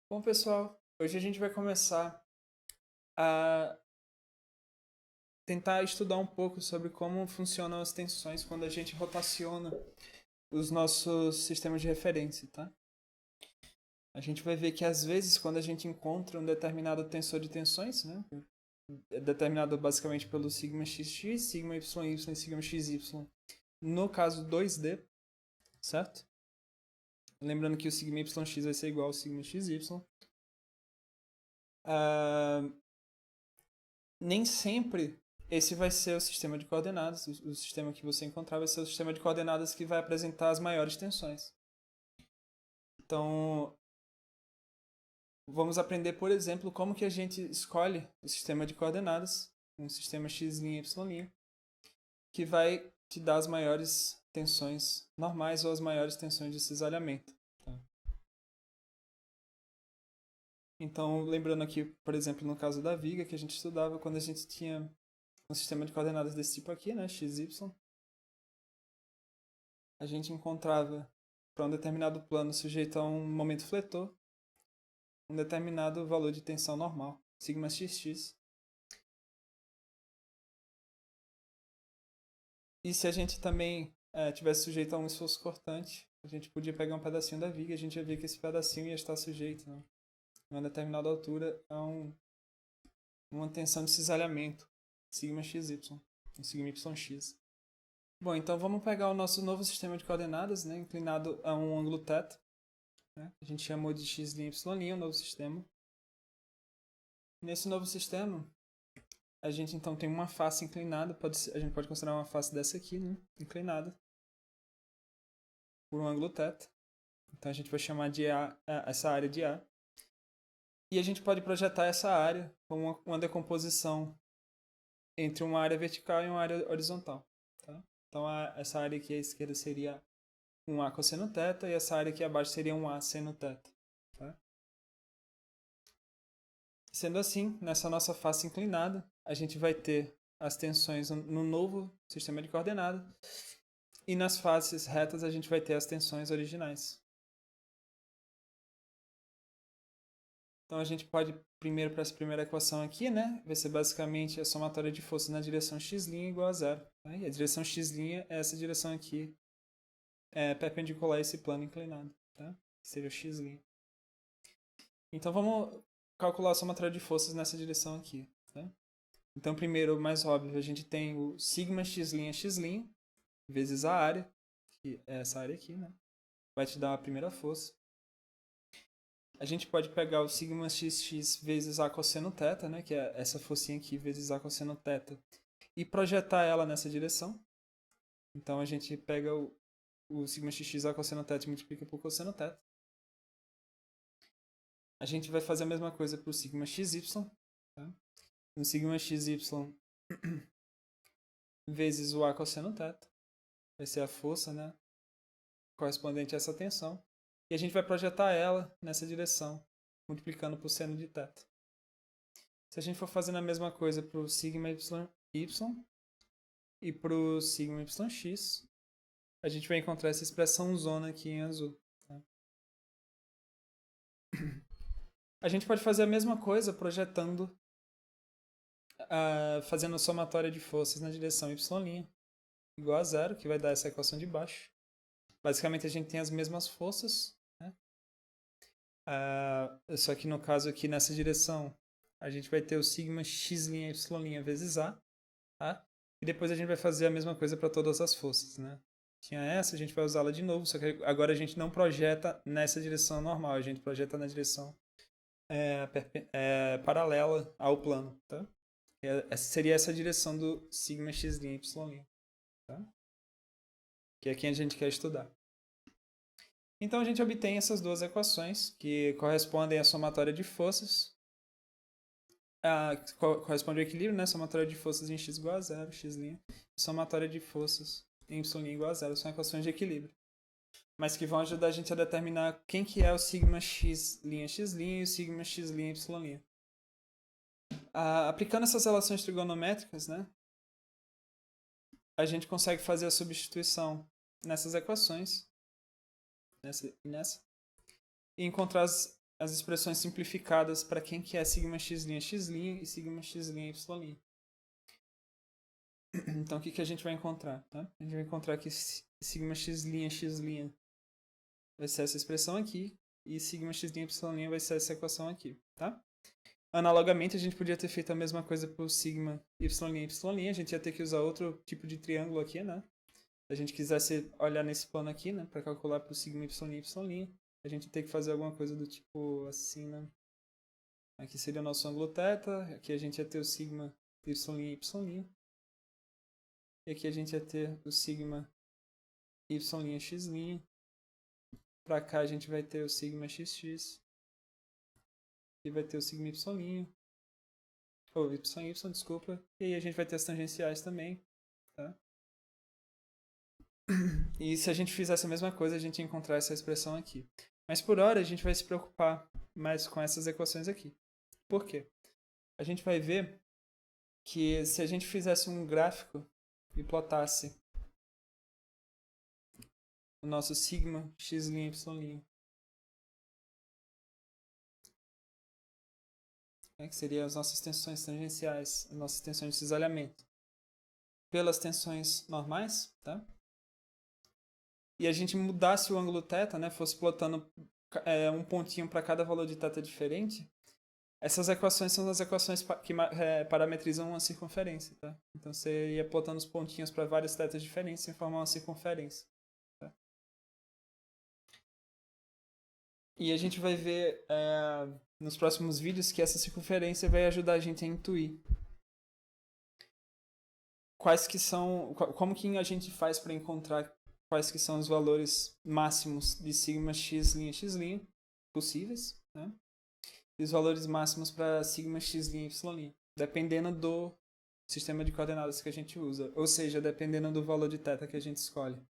Bom, pessoal, hoje a gente vai começar a tentar estudar um pouco sobre como funcionam as tensões quando a gente rotaciona os nossos sistemas de referência, tá? A gente vai ver que às vezes quando a gente encontra um determinado tensor de tensões, né, é determinado basicamente pelo sigma xx, sigma yy e sigma xy, no caso 2D, certo? Lembrando que o sigma yx vai ser igual ao sigma xy. Uh, Nem sempre esse vai ser o sistema de coordenadas. O sistema que você encontrar vai ser o sistema de coordenadas que vai apresentar as maiores tensões. Então, vamos aprender, por exemplo, como que a gente escolhe o sistema de coordenadas, um sistema x', y', que vai te dar as maiores tensões normais ou as maiores tensões de cisalhamento. Tá? Então, lembrando aqui, por exemplo, no caso da viga, que a gente estudava quando a gente tinha um sistema de coordenadas desse tipo aqui, né, x, y, a gente encontrava para um determinado plano sujeito a um momento fletor um determinado valor de tensão normal, sigma xx. E se a gente também tivesse sujeito a um esforço cortante, a gente podia pegar um pedacinho da viga e a gente ia ver que esse pedacinho ia estar sujeito, né, a uma determinada altura, a uma tensão de cisalhamento, sigma xy, sigma yx. Bom, então vamos pegar o nosso novo sistema de coordenadas, né, inclinado a um ângulo θ. Né? A gente chamou de x', y', o novo sistema. Nesse novo sistema, a gente então tem uma face inclinada, a gente pode considerar uma face dessa aqui, né? Inclinada, por um ângulo θ. Então a gente vai chamar de essa área de A. E a gente pode projetar essa área como uma decomposição entre uma área vertical e uma área horizontal. Tá? Então essa área aqui à esquerda seria um A cosseno θ e essa área aqui abaixo seria um A seno θ. Tá? Sendo assim, nessa nossa face inclinada, a gente vai ter as tensões no novo sistema de coordenadas e nas faces retas a gente vai ter as tensões originais. Então a gente pode primeiro para essa primeira equação aqui, né? Vai ser basicamente a somatória de forças na direção x' igual a zero. Tá? E a direção x' é essa direção aqui, perpendicular a esse plano inclinado, tá? Seria o x'. Então vamos calcular a somatória de forças nessa direção aqui, tá? Então primeiro, o mais óbvio, a gente tem o sigma x' vezes a área, que é essa área aqui, né? Vai te dar a primeira força. A gente pode pegar o sigma xx vezes a cosseno θ, né, que é essa forcinha aqui vezes a cosseno θ, e projetar ela nessa direção. Então a gente pega o sigma xx a cosseno θ e multiplica por cosseno θ. A gente vai fazer a mesma coisa para o sigma xy. Tá? O sigma xy vezes o a cosseno θ. Vai ser a força, né, correspondente a essa tensão. E a gente vai projetar ela nessa direção, multiplicando por seno de θ. Se a gente for fazendo a mesma coisa para o sigma y e para o sigma yx, a gente vai encontrar essa expressão zona aqui em azul. Tá? A gente pode fazer a mesma coisa projetando, fazendo a somatória de forças na direção y' igual a zero, que vai dar essa equação de baixo. Basicamente a gente tem as mesmas forças, né? Só que no caso aqui nessa direção a gente vai ter o sigma x' y' vezes a, tá? E depois a gente vai fazer a mesma coisa para todas as forças, né? Tinha essa, a gente vai usá-la de novo, só que agora a gente não projeta nessa direção normal, a gente projeta na direção paralela ao plano, tá? Seria essa direção do sigma x' y', tá? Que é quem a gente quer estudar. Então a gente obtém essas duas equações que correspondem à somatória de forças. Corresponde ao equilíbrio, né? Somatória de forças em x igual a zero, x'. Somatória de forças em y igual a zero. São equações de equilíbrio. Mas que vão ajudar a gente a determinar quem que é o sigma x' e o sigma x' y'. Aplicando essas relações trigonométricas, né? A gente consegue fazer a substituição nessas equações, nessa e nessa, e encontrar as expressões simplificadas para quem que é sigma x' e sigma x' y'. Então, o que a gente vai encontrar? Tá? A gente vai encontrar que sigma x' vai ser essa expressão aqui, e sigma x' y' vai ser essa equação aqui. Tá? Analogamente, a gente podia ter feito a mesma coisa para o sigma y', a gente ia ter que usar outro tipo de triângulo aqui, né? Se a gente quisesse olhar nesse plano aqui, né, para calcular para o sigma y', a gente tem que fazer alguma coisa do tipo assim, né? Aqui seria o nosso ângulo θ, aqui a gente ia ter o sigma y', e aqui a gente ia ter o sigma y', para cá a gente vai ter o sigma xx, e vai ter o sigma y', ou y, desculpa, e aí a gente vai ter as tangenciais também, tá? E se a gente fizesse a mesma coisa, a gente ia encontrar essa expressão aqui. Mas por hora a gente vai se preocupar mais com essas equações aqui. Por quê? A gente vai ver que se a gente fizesse um gráfico e plotasse o nosso sigma x', y', que seria as nossas tensões tangenciais, as nossas tensões de cisalhamento, pelas tensões normais, tá? E a gente mudasse o ângulo θ, né, fosse plotando um pontinho para cada valor de θ diferente, essas equações são as equações que parametrizam uma circunferência, tá? Então você ia plotando os pontinhos para vários θs diferentes e formar uma circunferência. Tá? E a gente vai ver nos próximos vídeos que essa circunferência vai ajudar a gente a intuir quais que são, como que a gente faz para encontrar quais que são os valores máximos de sigma x' possíveis, né? E os valores máximos para sigma x', y', dependendo do sistema de coordenadas que a gente usa, ou seja, dependendo do valor de θ que a gente escolhe.